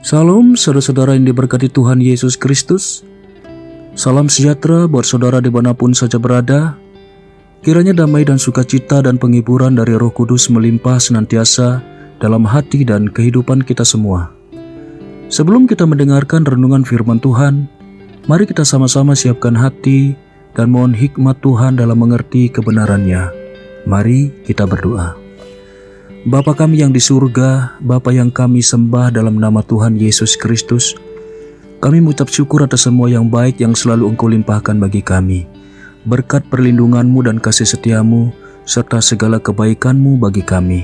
Salam saudara-saudara yang diberkati Tuhan Yesus Kristus. Salam sejahtera buat saudara dimanapun saja berada. Kiranya damai dan sukacita dan penghiburan dari Roh Kudus melimpah senantiasa dalam hati dan kehidupan kita semua. Sebelum kita mendengarkan renungan firman Tuhan, mari kita sama-sama siapkan hati dan mohon hikmat Tuhan dalam mengerti kebenarannya. Mari kita berdoa. Bapa kami yang di surga, Bapa yang kami sembah dalam nama Tuhan Yesus Kristus, kami mengucap syukur atas semua yang baik yang selalu Engkau limpahkan bagi kami. Berkat perlindungan-Mu dan kasih setia-Mu, serta segala kebaikan-Mu bagi kami.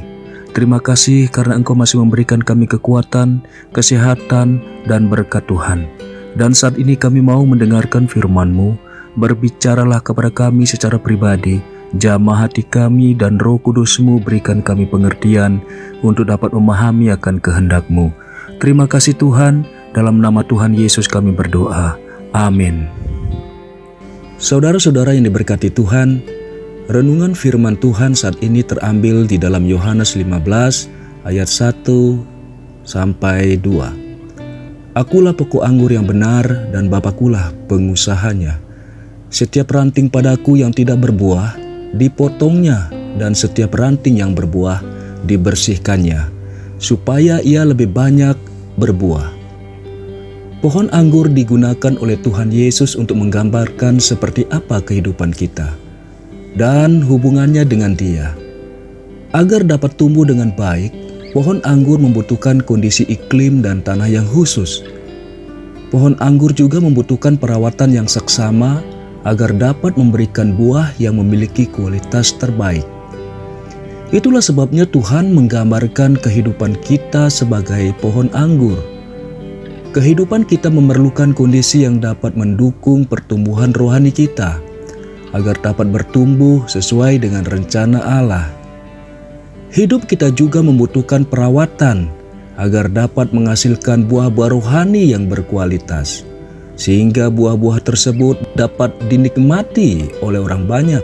Terima kasih karena Engkau masih memberikan kami kekuatan, kesehatan, dan berkat Tuhan. Dan saat ini kami mau mendengarkan firman-Mu, berbicaralah kepada kami secara pribadi, jamah hati kami dan Roh Kudus-Mu berikan kami pengertian untuk dapat memahami akan kehendak-Mu. Terima kasih Tuhan, dalam nama Tuhan Yesus kami berdoa. Amin. Saudara-saudara yang diberkati Tuhan, renungan firman Tuhan saat ini terambil di dalam Yohanes 15 ayat 1 sampai 2. Akulah pokok anggur yang benar dan Bapakulah pengusahanya. Setiap ranting padaku yang tidak berbuah, dipotongnya, dan setiap ranting yang berbuah dibersihkannya, supaya ia lebih banyak berbuah. Pohon anggur digunakan oleh Tuhan Yesus untuk menggambarkan seperti apa kehidupan kita dan hubungannya dengan Dia. Agar dapat tumbuh dengan baik, pohon anggur membutuhkan kondisi iklim dan tanah yang khusus. Pohon anggur juga membutuhkan perawatan yang seksama agar dapat memberikan buah yang memiliki kualitas terbaik. Itulah sebabnya Tuhan menggambarkan kehidupan kita sebagai pohon anggur. Kehidupan kita memerlukan kondisi yang dapat mendukung pertumbuhan rohani kita, agar dapat bertumbuh sesuai dengan rencana Allah. Hidup kita juga membutuhkan perawatan, agar dapat menghasilkan buah-buah rohani yang berkualitas, sehingga buah-buah tersebut dapat dinikmati oleh orang banyak.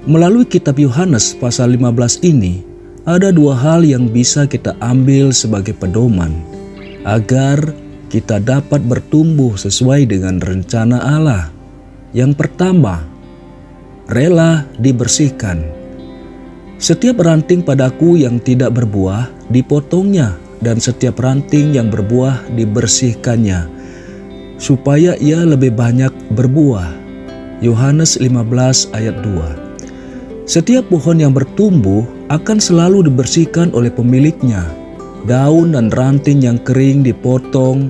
Melalui kitab Yohanes pasal 15 ini, ada dua hal yang bisa kita ambil sebagai pedoman agar kita dapat bertumbuh sesuai dengan rencana Allah. Yang pertama, rela dibersihkan. Setiap ranting padaku yang tidak berbuah dipotongnya, dan setiap ranting yang berbuah dibersihkannya, supaya ia lebih banyak berbuah. Yohanes 15 ayat 2. Setiap pohon yang bertumbuh akan selalu dibersihkan oleh pemiliknya. Daun dan ranting yang kering dipotong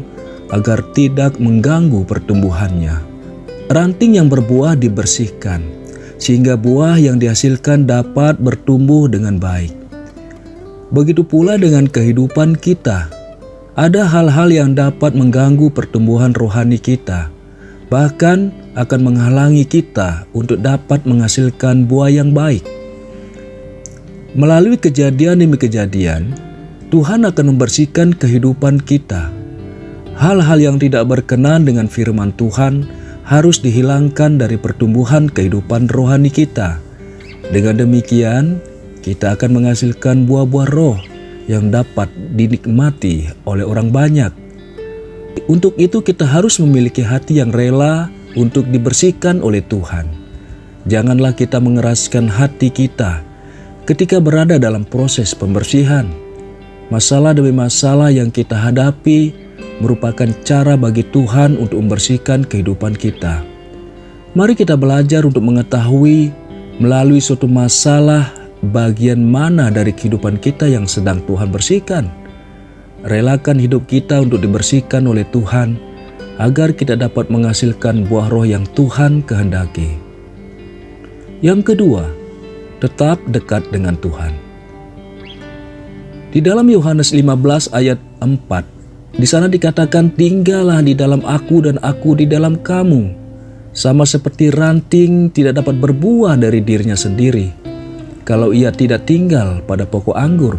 agar tidak mengganggu pertumbuhannya. Ranting yang berbuah dibersihkan, sehingga buah yang dihasilkan dapat bertumbuh dengan baik. Begitu pula dengan kehidupan kita. Ada hal-hal yang dapat mengganggu pertumbuhan rohani kita, bahkan akan menghalangi kita untuk dapat menghasilkan buah yang baik. Melalui kejadian demi kejadian, Tuhan akan membersihkan kehidupan kita. Hal-hal yang tidak berkenan dengan firman Tuhan harus dihilangkan dari pertumbuhan kehidupan rohani kita. Dengan demikian, kita akan menghasilkan buah-buah roh yang dapat dinikmati oleh orang banyak. Untuk itu kita harus memiliki hati yang rela untuk dibersihkan oleh Tuhan. Janganlah kita mengeraskan hati kita ketika berada dalam proses pembersihan. Masalah demi masalah yang kita hadapi merupakan cara bagi Tuhan untuk membersihkan kehidupan kita. Mari kita belajar untuk mengetahui melalui suatu masalah bagian mana dari kehidupan kita yang sedang Tuhan bersihkan. Relakan hidup kita untuk dibersihkan oleh Tuhan, agar kita dapat menghasilkan buah roh yang Tuhan kehendaki. Yang kedua, tetap dekat dengan Tuhan. Di dalam Yohanes 15 ayat 4, di sana dikatakan, tinggallah di dalam aku dan aku di dalam kamu. Sama seperti ranting tidak dapat berbuah dari dirinya sendiri kalau ia tidak tinggal pada pokok anggur.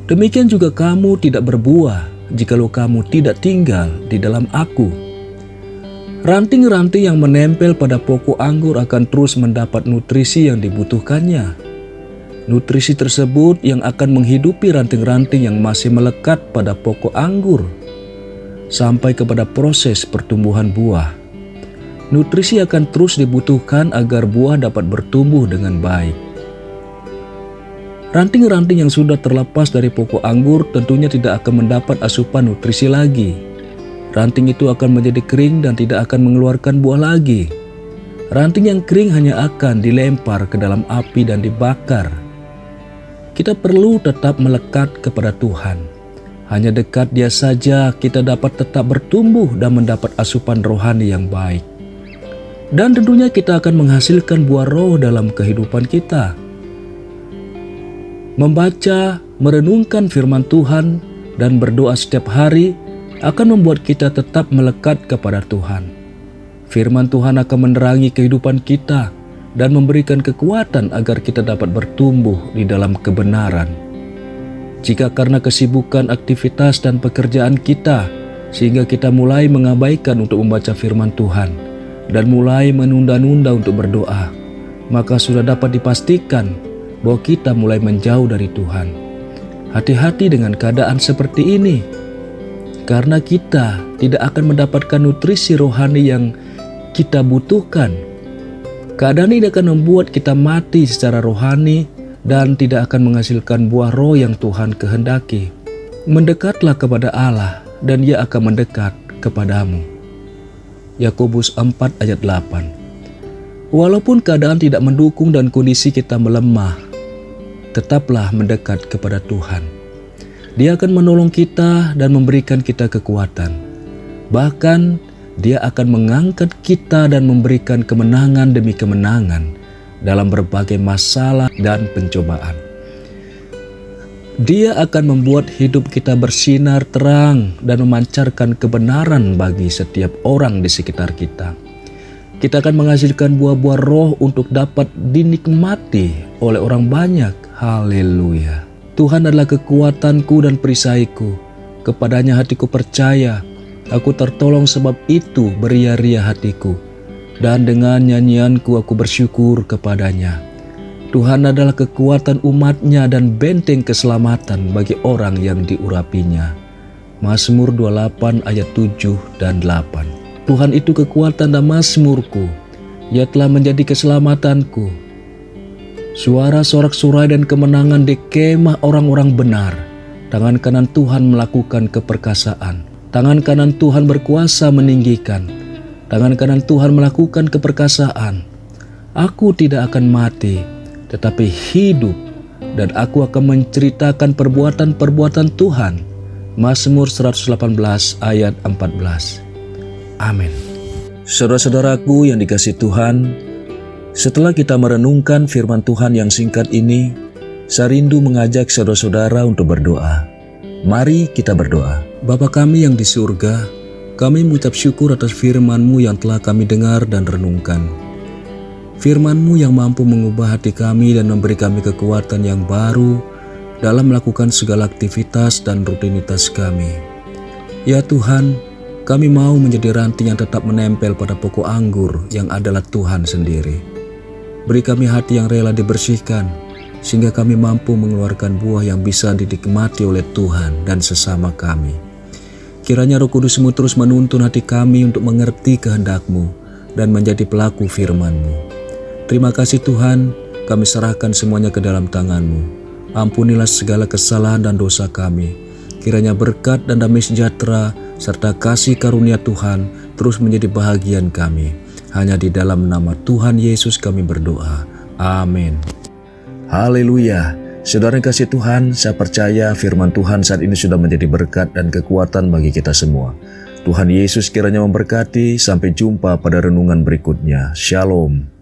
Demikian juga kamu tidak berbuah jikalau kamu tidak tinggal di dalam aku. Ranting-ranting yang menempel pada pokok anggur akan terus mendapat nutrisi yang dibutuhkannya. Nutrisi tersebut yang akan menghidupi ranting-ranting yang masih melekat pada pokok anggur sampai kepada proses pertumbuhan buah. Nutrisi akan terus dibutuhkan agar buah dapat bertumbuh dengan baik. Ranting-ranting yang sudah terlepas dari pokok anggur tentunya tidak akan mendapat asupan nutrisi lagi. Ranting itu akan menjadi kering dan tidak akan mengeluarkan buah lagi. Ranting yang kering hanya akan dilempar ke dalam api dan dibakar. Kita perlu tetap melekat kepada Tuhan. Hanya dekat Dia saja kita dapat tetap bertumbuh dan mendapat asupan rohani yang baik. Dan tentunya kita akan menghasilkan buah roh dalam kehidupan kita. Membaca, merenungkan firman Tuhan, dan berdoa setiap hari akan membuat kita tetap melekat kepada Tuhan. Firman Tuhan akan menerangi kehidupan kita dan memberikan kekuatan agar kita dapat bertumbuh di dalam kebenaran. Jika karena kesibukan aktivitas dan pekerjaan kita, sehingga kita mulai mengabaikan untuk membaca firman Tuhan dan mulai menunda-nunda untuk berdoa, maka sudah dapat dipastikan bahwa kita mulai menjauh dari Tuhan. Hati-hati dengan keadaan seperti ini, karena kita tidak akan mendapatkan nutrisi rohani yang kita butuhkan. Keadaan ini akan membuat kita mati secara rohani dan tidak akan menghasilkan buah roh yang Tuhan kehendaki. Mendekatlah kepada Allah dan Ia akan mendekat kepadamu. Yakobus 4 ayat 8. Walaupun keadaan tidak mendukung dan kondisi kita melemah, tetaplah mendekat kepada Tuhan. Dia akan menolong kita dan memberikan kita kekuatan. Bahkan Dia akan mengangkat kita dan memberikan kemenangan demi kemenangan dalam berbagai masalah dan pencobaan. Dia akan membuat hidup kita bersinar terang dan memancarkan kebenaran bagi setiap orang di sekitar kita. Kita akan menghasilkan buah-buah roh untuk dapat dinikmati oleh orang banyak. Haleluya. Tuhan adalah kekuatanku dan perisaiku. Kepadanya hatiku percaya. Aku tertolong sebab itu beria-ria hatiku, dan dengan nyanyianku aku bersyukur kepadanya. Tuhan adalah kekuatan umatnya dan benteng keselamatan bagi orang yang diurapinya. Mazmur 28 ayat 7 dan 8. Tuhan itu kekuatan dan mazmurku, Ia telah menjadi keselamatanku. Suara sorak-sorai dan kemenangan di kemah orang-orang benar. Tangan kanan Tuhan melakukan keperkasaan. Tangan kanan Tuhan berkuasa meninggikan. Tangan kanan Tuhan melakukan keperkasaan. Aku tidak akan mati, tetapi hidup, dan aku akan menceritakan perbuatan-perbuatan Tuhan. Mazmur 118 ayat 14. Amin. Saudara-saudaraku yang dikasihi Tuhan, setelah kita merenungkan firman Tuhan yang singkat ini, saya rindu mengajak saudara-saudara untuk berdoa. Mari kita berdoa. Bapa kami yang di surga, kami mengucap syukur atas firman-Mu yang telah kami dengar dan renungkan. Firman-Mu yang mampu mengubah hati kami dan memberi kami kekuatan yang baru dalam melakukan segala aktivitas dan rutinitas kami. Ya Tuhan, kami mau menjadi ranting yang tetap menempel pada pokok anggur yang adalah Tuhan sendiri. Beri kami hati yang rela dibersihkan, sehingga kami mampu mengeluarkan buah yang bisa dinikmati oleh Tuhan dan sesama kami. Kiranya Roh Kudus-Mu terus menuntun hati kami untuk mengerti kehendak-Mu dan menjadi pelaku firman-Mu. Terima kasih Tuhan, kami serahkan semuanya ke dalam tangan-Mu. Ampunilah segala kesalahan dan dosa kami. Kiranya berkat dan damai sejahtera serta kasih karunia Tuhan terus menjadi bahagian kami. Hanya di dalam nama Tuhan Yesus kami berdoa. Amin. Haleluya. Saudara yang kasih Tuhan, saya percaya firman Tuhan saat ini sudah menjadi berkat dan kekuatan bagi kita semua. Tuhan Yesus kiranya memberkati. Sampai jumpa pada renungan berikutnya. Shalom.